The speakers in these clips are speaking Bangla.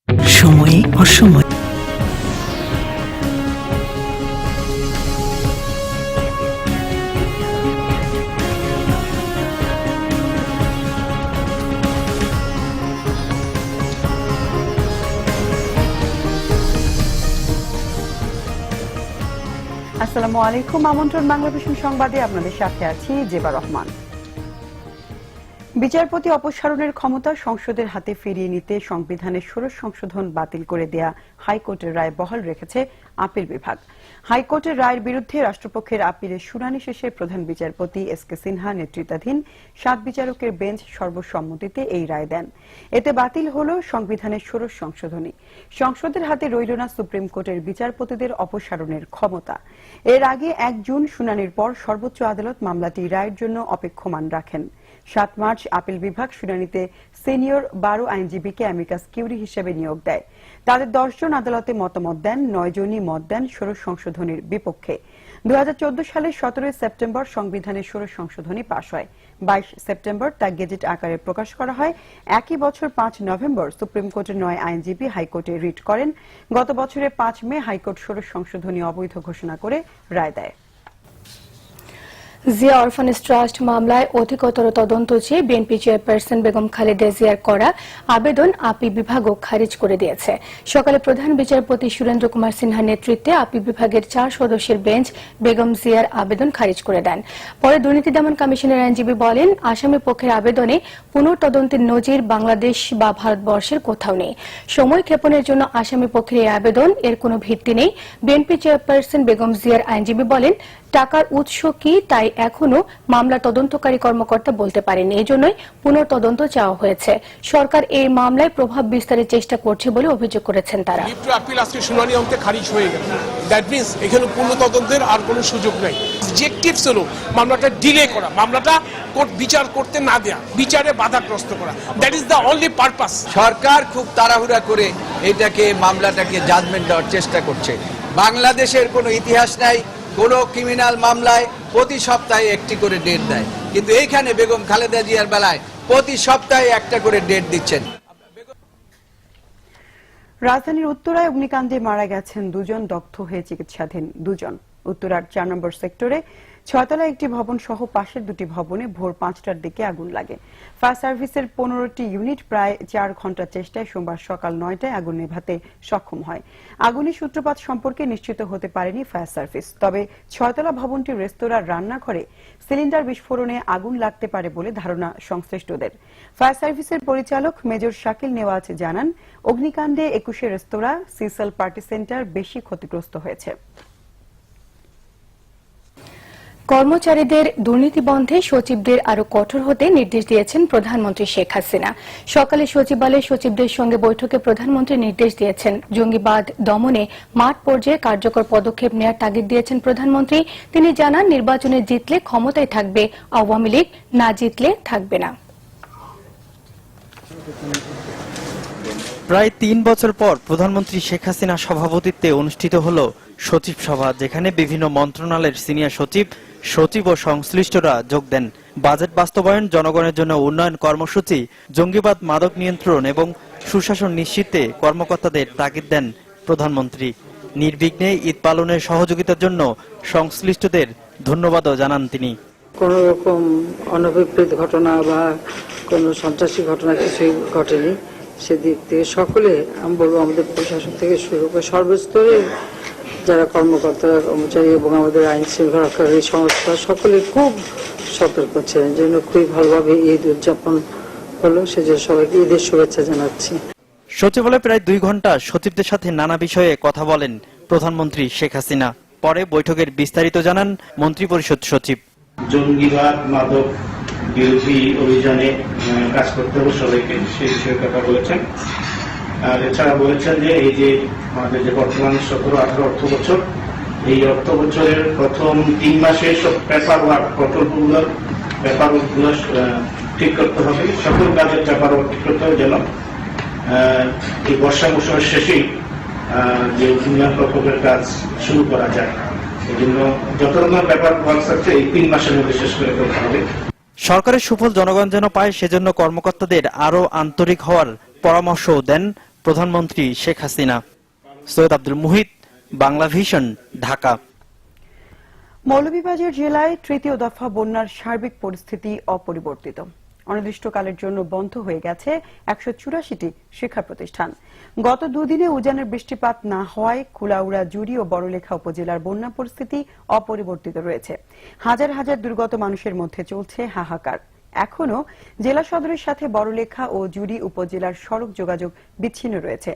সময়ে অসময়ে আসসালামু আলাইকুম। আমন্ত্রণ বাংলাদেশ সংবাদে আপনাদের সাথে আছি জেবা রহমান। বিচারপতি অপসারণের ক্ষমতা সংসদের হাতে ফিরিয়ে নিতে সংবিধানের ষোড়শ সংশোধন বাতিল করে দেয়া হাইকোর্টের রায় বহাল রেখেছে আপিল বিভাগ। হাইকোর্টের রায়ের বিরুদ্ধে রাষ্ট্রপক্ষের আপিলের শুনানি শেষে প্রধান বিচারপতি এস.কে. সিনহা নেতৃত্বাধীন 7 বিচারকের বেঞ্চ সর্বসম্মতিতে এই রায় দেন। এতে বাতিল হল সংবিধানের ষোড়শ সংশোধনী। সংসদের হাতে রইল না সুপ্রিম কোর্টের বিচারপতিদের অপসারণের ক্ষমতা। এর আগে 1 জুন শুনানির পর সর্বোচ্চ আদালত মামলাটি রায়ের জন্য অপেক্ষমান রাখেন। 7 মার্চ আপিল বিভাগ শুনানিতে সিনিয়র 12 আইনজীবীকে অ্যামিকাস কিউরি হিসেবে নিয়োগ দেয়। তাদের 10 জন আদালতে মতামত দেন, 9 জনই মত দেন ষোড়শ সংশোধনীর বিপক্ষে। 2014 সালের 17 সেপ্টেম্বর সংবিধানের ষোড়শ সংশোধনী পাশ হয়। 22 সেপ্টেম্বর তা গেজেট আকারে প্রকাশ করা হয়। একই বছর 5 নভেম্বর সুপ্রিম কোর্টের 9 আইনজীবী হাইকোর্টে রিট করেন। গত বছরের 5 মে হাইকোর্ট ষোড়শ সংশোধনী অবৈধ ঘোষণা করে রায় দেয়। জিয়া অরফানেজ ট্রাস্ট মামলায় অধিকতর তদন্ত চেয়ে বিএনপি চেয়ারপারসন বেগম খালেদা জিয়ার করা আবেদন আপিল বিভাগও খারিজ করে দিয়েছে। সকালে প্রধান বিচারপতি সুরেন্দ্র কুমার সিনহার নেতৃত্বে আপিল বিভাগের 4 সদস্যের বেঞ্চ বেগম জিয়ার আবেদন খারিজ করে দেন। পরে দুর্নীতি দমন কমিশনের আইনজীবী বলেন, আসামি পক্ষের আবেদনে পুনঃতদন্তের নজির বাংলাদেশ বা ভারতবর্ষের কোথাও নেই। সময় ক্ষেপণের জন্য আসামি পক্ষের এই আবেদন এর কোনো ভিত্তি নেই। বিএনপি চেয়ারপারসন বেগম জিয়ার আইনজীবী বলেন, টাকার উৎস কি তাই এখনো মামলা তদন্তকারী কর্মকর্তা বলতে পারেনি। এজন্যই পুনঃতদন্ত চাওয়া হয়েছে। সরকার এই মামলায় প্রভাব বিস্তারের চেষ্টা করছে বলে অভিযোগ করেছেন তারা। আপিল আজকে শুনানি অন্তে খারিজ হয়ে গেল। দ্যাট মিন্স এখানে পুনঃতদন্তের আর কোনো সুযোগ নাই। অবজেক্টিভস হলো মামলাটা ডিলে করা, মামলাটা কোর্ট বিচার করতে না দেয়া, বিচারে বাধাগ্রস্ত করা। That is the only purpose. সরকার খুব তাড়াহুড়া করে এটাকে মামলাটাকে জাজমেন্ট দেওয়ার চেষ্টা করছে। বাংলাদেশের কোনো ইতিহাস নাই কোন ক্রিমিনাল মামলায় প্রতি সপ্তাহে একটি করে ডেট দেয়, কিন্তু এইখানে বেগম খালেদা জিয়ার বেলায় প্রতি সপ্তাহে একটা করে ডেট দিচ্ছেন। রাজধানীর উত্তরায় অগ্নিকাণ্ডে মারা গেছেন 2 জন, দগ্ধ হয়ে চিকিৎসাধীন 2 জন। উত্তরার 4 নম্বর সেক্টরে 6তলা একটি ভবন সহ পাশের 2টি ভবনে ভোর 5টার দিকে আগুন লাগে। ফায়ার সার্ভিসের 15টি ইউনিট প্রায় 4 ঘন্টা চেষ্টায় সোমবার সকাল 9টায় আগুন নেভাতে সক্ষম হয়। আগুনের সূত্রপাত সম্পর্কে নিশ্চিত হতে পারেনি ফায়ার সার্ভিস। তবে 6তলা ভবনটির রেস্তোরাঁর রান্নাঘরে সিলিন্ডার বিস্ফোরণে আগুন লাগতে পারে বলে ধারণা সংশ্লিষ্টদের। ফায়ার সার্ভিসের পরিচালক মেজর শাকিল নেওয়াজ জানান, অগ্নিকাণ্ডে 21 রেস্তোরাঁ, সিসেল পার্টি সেন্টার বেশি ক্ষতিগ্রস্ত হয়েছে। কর্মচারীদের দুর্নীতি বন্ধে সচিবদের আরো কঠোর হতে নির্দেশ দিয়েছেন প্রধানমন্ত্রী শেখ হাসিনা। সকালে সচিবালয়ে সচিবদের সঙ্গে বৈঠকে প্রধানমন্ত্রী নির্দেশ দিয়েছেন, জঙ্গিবাদ দমনে মাঠ পর্যায়ে কার্যকর পদক্ষেপ নেওয়ার তাগিদ দিয়েছেন প্রধানমন্ত্রী। তিনি জানান, নির্বাচনে জিতলে ক্ষমতায় থাকবে আওয়ামী লীগ, না জিতলে থাকবে না। প্রায় 3 বছর পর প্রধানমন্ত্রী শেখ হাসিনা সভাপতিত্বে অনুষ্ঠিত হল সচিব সভা, যেখানে বিভিন্ন মন্ত্রণালয়ের সিনিয়র সচিব ও সংশ্লিষ্টরা যোগ দেন। বাজেট বাস্তবায়ন, জনগণের জন্য উন্নয়ন কর্মসূচি, জঙ্গিবাদ, মাদক নিয়ন্ত্রণ এবং সুশাসন নিশ্চিতে কর্মকর্তাদের তাগিদ দেন প্রধানমন্ত্রী। নির্বিঘ্নে ঈদ পালনের সহযোগিতার জন্য সংশ্লিষ্টদের ধন্যবাদও জানান তিনি। কোন রকম অনভিপ্রেত ঘটনা বা কোনো সন্ত্রাসী ঘটনা কিছুই ঘটেনি। সেদিক থেকে সকলে আমি বলবো, আমাদের প্রশাসন থেকে শুরু করে সর্বস্তরে যারা কর্মকর্তা কর্মচারী এবং আমাদের আইন শৃঙ্খলা রক্ষাকারী সংস্থা সকলে খুব সতর্ক ছিলেন, যেন খুবই ভালোভাবে ঈদ উদযাপন হলো। সেজন্য সবাইকে ঈদের শুভেচ্ছা জানাচ্ছি। সচিবালয়ে প্রায় 2 ঘন্টা সচিবদের সাথে নানা বিষয়ে কথা বলেন প্রধানমন্ত্রী শেখ হাসিনা। পরে বৈঠকের বিস্তারিত জানান মন্ত্রিপরিষদ সচিব। জঙ্গিবাদ, মাদক বিরোধী অভিযানে কাজ করতে হবে সবাইকে, সেই বিষয়ে কথা বলেছেন। আর এছাড়া বলেছেন যে এই যে আমাদের যে বর্তমান 17-18 অর্থ বছর, এই অর্থ বছরের প্রথম 3 মাসে সব পেপার ওয়ার্ক প্রকল্পগুলো ঠিক করতে হবে। সকল কাজের পেপার ওয়ার্ক ঠিক করতে হবে, যেন এই বর্ষা মৌসুমের শেষেই যে উন্নয়ন প্রকল্পের কাজ শুরু করা যায়। এই জন্য যত রকম পেপার ওয়ার্ক আছে এই 3 মাসের মধ্যে শেষ করে ফেলতে হবে। সরকারের সুফল জনগণ যেন পায়, সেজন্য কর্মকর্তাদের আরো আন্তরিক হওয়ার পরামর্শ দেন প্রধানমন্ত্রী শেখ হাসিনা। সৈয়দ আব্দুল মুহিত, বাংলা ভিশন, ঢাকা। মৌলভীবাজার জেলায় তৃতীয় দফা বন্যার সার্বিক পরিস্থিতি অপরিবর্তিত। অনির্দিষ্টকালের জন্য বন্ধ হয়ে গেছে 184টি শিক্ষা প্রতিষ্ঠান। গত দুদিনে উজানের বৃষ্টিপাত না হওয়ায় কুলাউড়া, জুড়ি ও বড়লেখা উপজেলার বন্যা পরিস্থিতি অপরিবর্তিত রয়েছে। হাজার হাজার দুর্গত মানুষের মধ্যে চলছে হাহাকার। এখনো জেলা সদরের সাথে বড়লেখা ও জুড়ি উপজেলার সড়ক যোগাযোগ বিচ্ছিন্ন রয়েছে।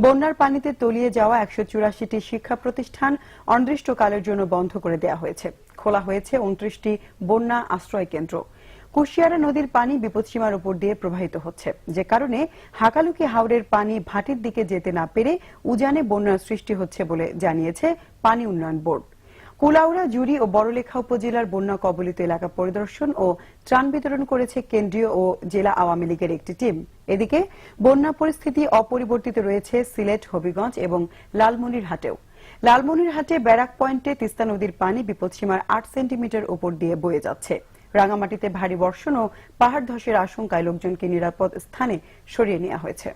বন্যার পানিতে তলিয়ে যাওয়া 184টি শিক্ষা প্রতিষ্ঠান অনির্দিষ্টকালের জন্য বন্ধ করে দেওয়া হয়েছে। খোলা হয়েছে 29টি বন্যা আশ্রয় কেন্দ্র। কুশিয়ারা নদীর পানি বিপদসীমার উপর দিয়ে প্রবাহিত হচ্ছে, যে কারণে হাকালুকি হাওরের পানি ভাটির দিকে যেতে না পেরে উজানে বন্যার সৃষ্টি হচ্ছে বলে জানিয়েছে পানি উন্নয়ন বোর্ড। কুলাউড়া, জুড়ি ও বড়লেখা উপজেলার বন্যা কবলিত এলাকা পরিদর্শন ও ত্রাণ বিতরণ করেছে কেন্দ্রীয় ও জেলা আওয়ামী লীগের একটি টিম। এদিকে বন্যা পরিস্থিতি অপরিবর্তিত রয়েছে সিলেট, হবিগঞ্জ এবং লালমনিরহাটেও। লালমনিরহাটে ব্যারাক পয়েন্টে তিস্তা নদীর পানি বিপদসীমার 8 সেন্টিমিটার উপর দিয়ে বয়ে যাচ্ছে। রাঙামাটিতে ভারী বর্ষণ ও পাহাড় ধসের আশঙ্কায় লোকজনকে নিরাপদ স্থানে সরিয়ে নেওয়া হয়েছে।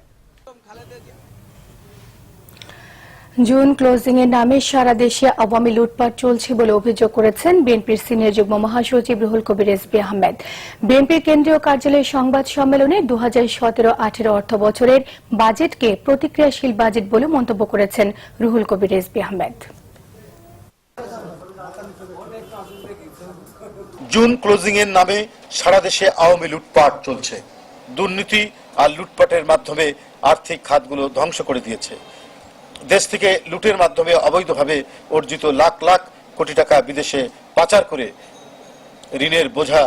জুন ক্লোজিং এর নামে সারা দেশে আওয়ামী লুটপাট চলছে বলে অভিযোগ করেছেন বিএনপির সিনিয়র যুগ্ম মহাসচিব রুহুল কবির রিজভী আহমেদ। বিএনপির কেন্দ্রীয় কার্যালয়ের সংবাদ সম্মেলনে 2017-18 অর্থ বছরের বাজেটকে প্রতিক্রিয়াশীল বাজেট বলে মন্তব্য করেছেন রুহুল কবির রিজভী আহমেদ। জুন ক্লোজিং এর নামে সারা দেশে আওয়ামী লুটপাট চলছে। দুর্নীতি আর লুটপাটের মাধ্যমে আর্থিক খাতগুলো ধ্বংস করে দিয়েছে। দেশ থেকে লুটের মাধ্যমে অবৈধভাবে অর্জিত লাখ লাখ কোটি টাকা বিদেশে পাচার করে ঋণের বোঝা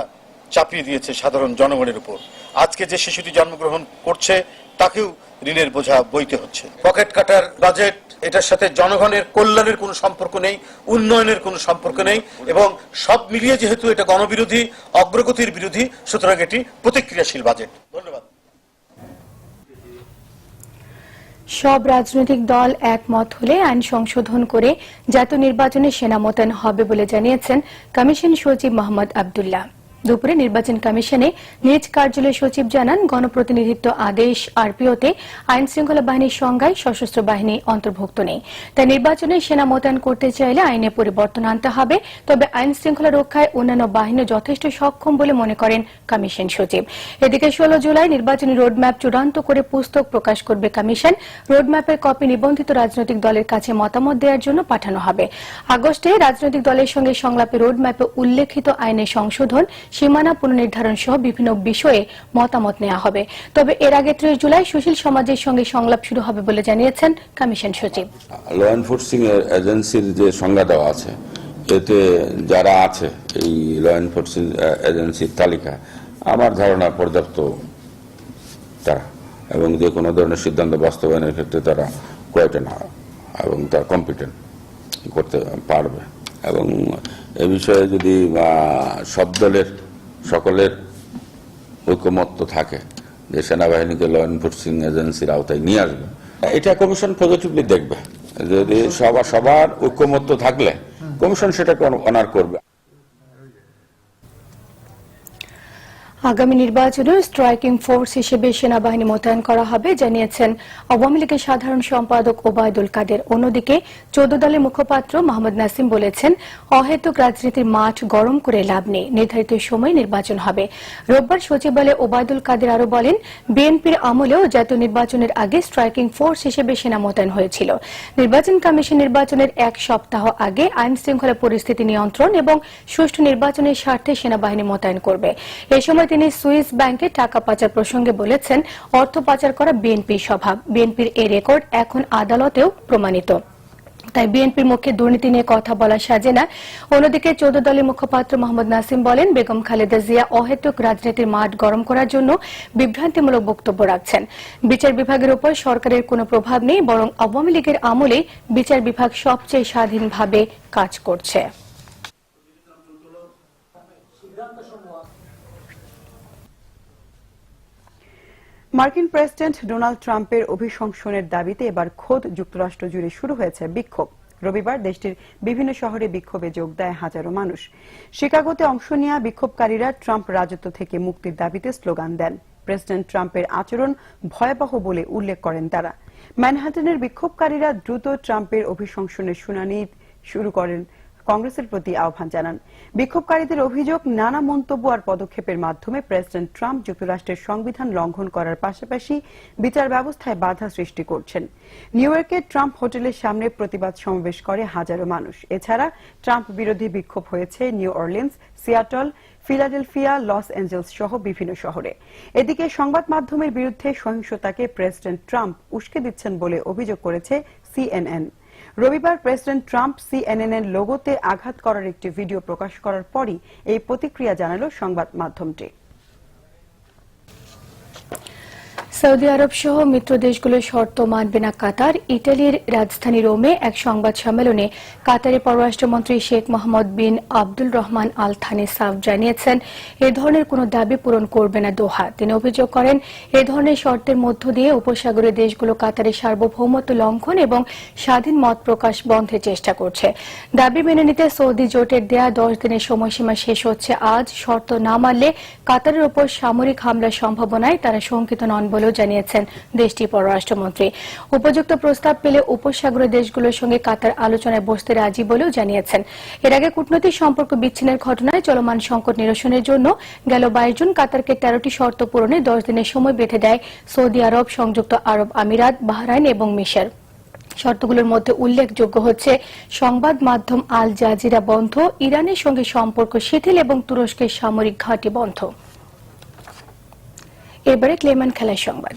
চাপিয়ে দিয়েছে সাধারণ জনগণের উপর। আজকে যে শিশুটি জন্মগ্রহণ করছে তাকেও ঋণের বোঝা বইতে হচ্ছে। পকেট কাটার বাজেট, এটার সাথে জনগণের কল্যাণের কোনো সম্পর্ক নেই, উন্নয়নের কোনো সম্পর্ক নেই এবং সব মিলিয়ে যেহেতু এটা গণবিরোধী, অগ্রগতির বিরোধী, সুতরাং এটি প্রতিক্রিয়াশীল বাজেট। ধন্যবাদ। সব রাজনৈতিক দল একমত হলে আইন সংশোধন করে জাতীয় নির্বাচনে সেনা মোতায়েন হবে বলে জানিয়েছেন কমিশন সচিব মোহাম্মদ আব্দুল্লাহ। দুপুরে নির্বাচন কমিশনে নিজ কার্যালয় সচিব জানান, গণপ্রতিনিধিত্ব আদেশ আরপিওতে আইন শৃঙ্খলা বাহিনীর সংজ্ঞায় সশস্ত্র বাহিনী অন্তর্ভুক্ত নেই। তাই নির্বাচনে সেনা মোতায়েন করতে চাইলে আইনে পরিবর্তন আনতে হবে। তবে আইন শৃঙ্খলা রক্ষায় অন্যান্য বাহিনী যথেষ্ট সক্ষম বলে মনে করেন কমিশন সচিব। এদিকে 16 জুলাই নির্বাচনী রোডম্যাপ চূড়ান্ত করে পুস্তক প্রকাশ করবে কমিশন। রোডম্যাপের কপি নিবন্ধিত রাজনৈতিক দলের কাছে মতামত দেওয়ার জন্য পাঠানো হবে। আগস্টে রাজনৈতিক দলের সঙ্গে সংলাপে রোডম্যাপে উল্লেখিত আইনের সংশোধন, সীমানা পুনর্নির্ধারণ সহ বিভিন্ন বিষয়ে মতামত নেওয়া হবে। তবে এর আগে 30 জুলাই সুশীল সমাজের সঙ্গে সংলাপ শুরু হবে বলে জানিয়েছেন কমিশন সচিব। ল এনফোর্সিং এজেন্সির যে সংজ্ঞা দেওয়া আছে, এতে যারা আছে এই ল এনফোর্সিং এজেন্সির তালিকা, আমার ধারণা পর্যাপ্ত তারা, এবং যে কোনো ধরনের সিদ্ধান্ত বাস্তবায়নের ক্ষেত্রে তারা কোয়াইটেন এবং তারা কম্পিটেন্ট করতে পারবে। এবং এ বিষয়ে যদি সব দলের সকলের ঐকমত্য থাকে যে সেনাবাহিনীকে ল এনফোর্সিং এজেন্সির আওতায় নিয়ে আসবে, এটা কমিশন পজিটিভলি দেখবে। যদি সবার ঐকমত্য থাকলে কমিশন সেটাকে অনার করবে। আগামী নির্বাচনে স্ট্রাইকিং ফোর্স হিসেবে সেনাবাহিনী মোতায়েন করা হবে জানিয়েছেন আওয়ামী লীগের সাধারণ সম্পাদক ওবায়দুল কাদের। অন্যদিকে 14 দলের মুখপাত্র মোহাম্মদ নাসিম বলেছেন, অহেতুক রাজনীতির মাঠ গরম করে লাভ নেই, নির্ধারিত সময়ে নির্বাচন হবে। রোববার সচিবালয়ে ওবায়দুল কাদের আরো বলেন, বিএনপির আমলেও জাতীয় নির্বাচনের আগে স্ট্রাইকিং ফোর্স হিসেবে সেনা মোতায়েন হয়েছিল। নির্বাচন কমিশন নির্বাচনের 1 সপ্তাহ আগে আইন শৃঙ্খলা পরিস্থিতি নিয়ন্ত্রণ এবং সুষ্ঠু নির্বাচনের স্বার্থে সেনাবাহিনী মোতায়েন করবে। এ সময় তিনি সুইস ব্যাংকে টাকা পাচার প্রসঙ্গে বলেছেন, অর্থ পাচার করা বিএনপির স্বভাব। বিএনপির এই রেকর্ড এখন আদালতেও প্রমাণিত। তাই বিএনপির মুখে দুর্নীতি নিয়ে কথা বলা সাজে না। অন্যদিকে 14 দলের মুখপাত্র মোহাম্মদ নাসিম বলেন, বেগম খালেদা জিয়া অহেতুক রাজনীতির মাঠ গরম করার জন্য বিভ্রান্তিমূলক বক্তব্য রাখছেন। বিচার বিভাগের উপর সরকারের কোনো প্রভাব নেই, বরং আওয়ামী লীগের আমলে বিচার বিভাগ সবচেয়ে স্বাধীনভাবে কাজ করছে। মার্কিন প্রেসিডেন্ট ডোনাল্ড ট্রাম্পের অভিশংসনের দাবিতে এবার খোদ যুক্তরাষ্ট্র জুড়ে শুরু হয়েছে বিক্ষোভ। রবিবার দেশটির বিভিন্ন শহরে বিক্ষোভে যোগ দেয় হাজারো মানুষ। শিকাগোতে অংশ নেওয়া বিক্ষোভকারীরা ট্রাম্প রাজত্ব থেকে মুক্তির দাবিতে স্লোগান দেন। প্রেসিডেন্ট ট্রাম্পের আচরণ ভয়াবহ বলে উল্লেখ করেন তারা। ম্যানহাটনের বিক্ষোভকারীরা দ্রুত ট্রাম্পের অভিশংসনের শুনানি শুরু করেন কংগ্রেসের প্রতি আহ্বান জানান। বিক্ষোভকারীদের অভিযোগ, নানা মন্তব্য আর পদক্ষেপের মাধ্যমে প্রেসিডেন্ট ট্রাম্প যুক্তরাষ্ট্রের সংবিধান লঙ্ঘন করার পাশাপাশি বিচার ব্যবস্থায় বাধা সৃষ্টি করছেন। নিউ ইয়র্কের ট্রাম্প হোটেলের সামনে প্রতিবাদ সমাবেশ করে হাজারো মানুষ। এছাড়া ট্রাম্প বিরোধী বিক্ষোভ হয়েছে New Orleans, Seattle, Philadelphia, Los Angeles সহ বিভিন্ন শহরে। এদিকে সংবাদ মাধ্যমের বিরুদ্ধে সহিংসতাকে প্রেসিডেন্ট ট্রাম্প উস্কে দিচ্ছেন বলে অভিযোগ করেছে CNN। রবিবার প্রেসিডেন্ট ট্রাম্প CNN এর লোগোতে আঘাত করার একটি ভিডিও প্রকাশ করার পরই এই প্রতিক্রিয়া জানালো সংবাদ মাধ্যমটি। সৌদি আরব সহ মিত্র দেশগুলোর শর্ত মানবে না কাতার। ইটালির রাজধানী রোমে এক সংবাদ সম্মেলনে কাতারের পররাষ্ট্রমন্ত্রী শেখ মোহাম্মদ বিন আব্দুল রহমান আল থানি সাফ জানিয়েছেন, এ ধরনের কোনো দাবি পূরণ করবে না দোহা। তিনি অভিযোগ করেন, এ ধরনের শর্তের মধ্য দিয়ে উপসাগরীয় দেশগুলো কাতারের সার্বভৌমত্ব লঙ্ঘন এবং স্বাধীন মত প্রকাশ বন্ধের চেষ্টা করছে। দাবি মেনে নিতে সৌদি জোটের দেয়া 10 দিনের সময়সীমা শেষ হচ্ছে আজ। শর্ত না মানলে কাতারের উপর সামরিক হামলার সম্ভাবনায় তারা শঙ্কিত নন বলে জানিয়েছেন দেশটির পররাষ্ট্রমন্ত্রী। উপযুক্ত প্রস্তাব পেলে উপসাগরীয় দেশগুলোর সঙ্গে কাতার আলোচনায় বসতে রাজি বলেও জানিয়েছেন। এর আগে কূটনৈতিক সম্পর্ক বিচ্ছিন্নের ঘটনায় চলমান সংকট নিরসনের জন্য গেল 22 জুন কাতারকে 13টি শর্ত পূরণে 10 দিনের সময় বেঁধে দেয় সৌদি আরব, সংযুক্ত আরব আমিরাত, বাহরাইন এবং মিশর। শর্তগুলোর মধ্যে উল্লেখযোগ্য হচ্ছে সংবাদ মাধ্যম আল জাজিরা বন্ধ, ইরানের সঙ্গে সম্পর্ক শিথিল এবং তুরস্কের সামরিক ঘাঁটি বন্ধ। এবারে ক্লেমান খেলার সংবাদ।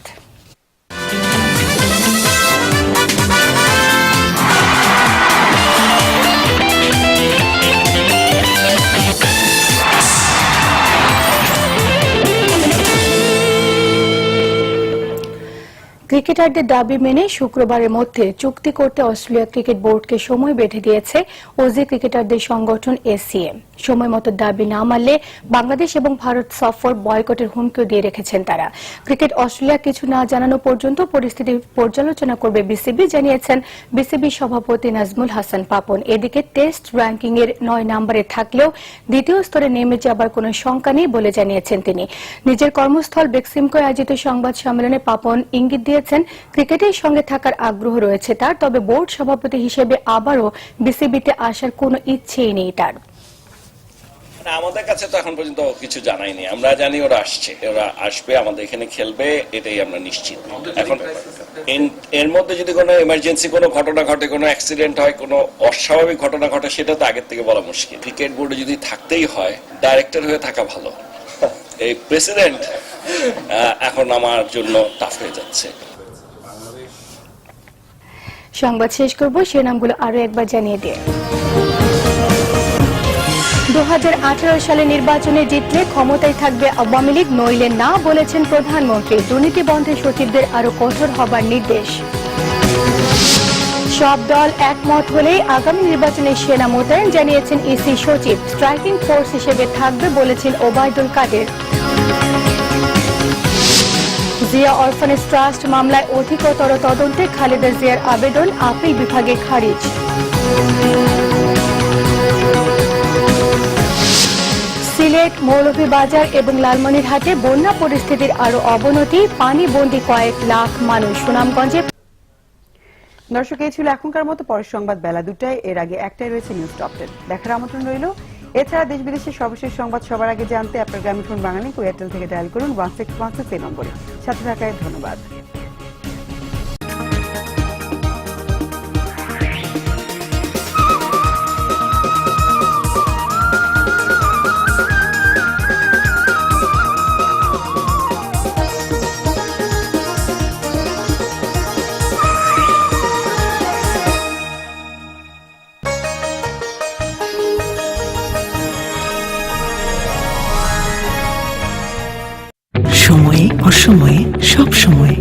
ক্রিকেটারদের দাবি মেনে শুক্রবারের মধ্যে চুক্তি করতে অস্ট্রেলিয়া ক্রিকেট বোর্ডকে সময় বেঁধে দিয়েছে ওজি ক্রিকেটারদের সংগঠন ACM। সময় মতো দাবি না মানলে বাংলাদেশ এবং ভারত সফর বয়কটের হুমকিও দিয়ে রেখেছেন তারা। ক্রিকেট অস্ট্রেলিয়া কিছু না জানানো পর্যন্ত পরিস্থিতি পর্যালোচনা করবে বিসিবি, জানিয়েছেন বিসিবি সভাপতি নাজমুল হাসান পাপন। এদিকে টেস্ট র্যাঙ্কিং এর 9 নম্বরে থাকলেও দ্বিতীয় স্তরে নেমে যাবার কোনো শঙ্কা নেই বলে জানিয়েছেন তিনি। নিজের কর্মস্থল বেক্সিমকোয় আয়োজিত সংবাদ সম্মেলনে পাপন ইঙ্গিত দিয়েছেন, ক্রিকেটের সঙ্গে থাকার আগ্রহ রয়েছে তার, তবে বোর্ড সভাপতি হিসেবে আবারও বিসিবিতে আসার কোনো ইচ্ছেই নেই তার। আমাদের কাছে তো এখন পর্যন্ত কিছু জানাইনি। আমরা জানি ওরা আসবে, আমাদের এখানে খেলবে, এটাই আমরা নিশ্চিত। এখন এর মধ্যে যদি কোনো এমার্জেন্সি কোনো ঘটনা ঘটে, কোনো অ্যাক্সিডেন্ট হয়, কোনো অস্বাভাবিক ঘটনা ঘটে, সেটা তো আগের থেকে বলা মুশকিল। ক্রিকেট বোর্ডে যদি থাকতেই হয়, ডাইরেক্টর হয়ে থাকা ভালো। এই প্রেসিডেন্ট এখন আমার জন্য টাফ হয়ে যাচ্ছে। সংবাদ শেষ করব, শিরোনামগুলো আরো একবার জানিয়ে দিয়ে। 2018 সালে নির্বাচনে জিতলে ক্ষমতায় থাকবে আওয়ামী লীগ, নইলে না বলেছেন প্রধানমন্ত্রী। দুর্নীতি বন্ধে সচিবদের আরো কঠোর হবার নির্দেশ। সব দল একমত হলেই আগামী নির্বাচনে সেনা মোতায়েন, জানিয়েছেন ইসি সচিব। স্ট্রাইকিং ফোর্স হিসেবে থাকবে বলেছেন ওবায়দুল কাদের। জিয়া অরফানেজ ট্রাস্ট মামলায় অধিকতর তদন্তে খালেদা জিয়ার আবেদন আপিল বিভাগে খারিজ। সিলেট, মৌলভীবাজার এবং লালমনিরহাটে বন্যা পরিস্থিতির আরো অবনতি, পানিবন্দী কয়েক লাখ মানুষ। সুনামগঞ্জে। দর্শক, এই ছিল এখনকার মতো। পরের সংবাদ বেলা 2টায়। এর আগে একটাই রয়েছে নিউজ টপ 10। দেখার আমন্ত্রণ রইল। এছাড়া দেশ বিদেশের সর্বশেষ সংবাদ সবার আগে জানতে আপনার গ্রামীণফোন বাঙালি এয়ারটেল থেকে ডায়াল করুন 1616 এই নম্বরে। সাথে থাকায় ধন্যবাদ। সময়ে অসময়ে সব সময়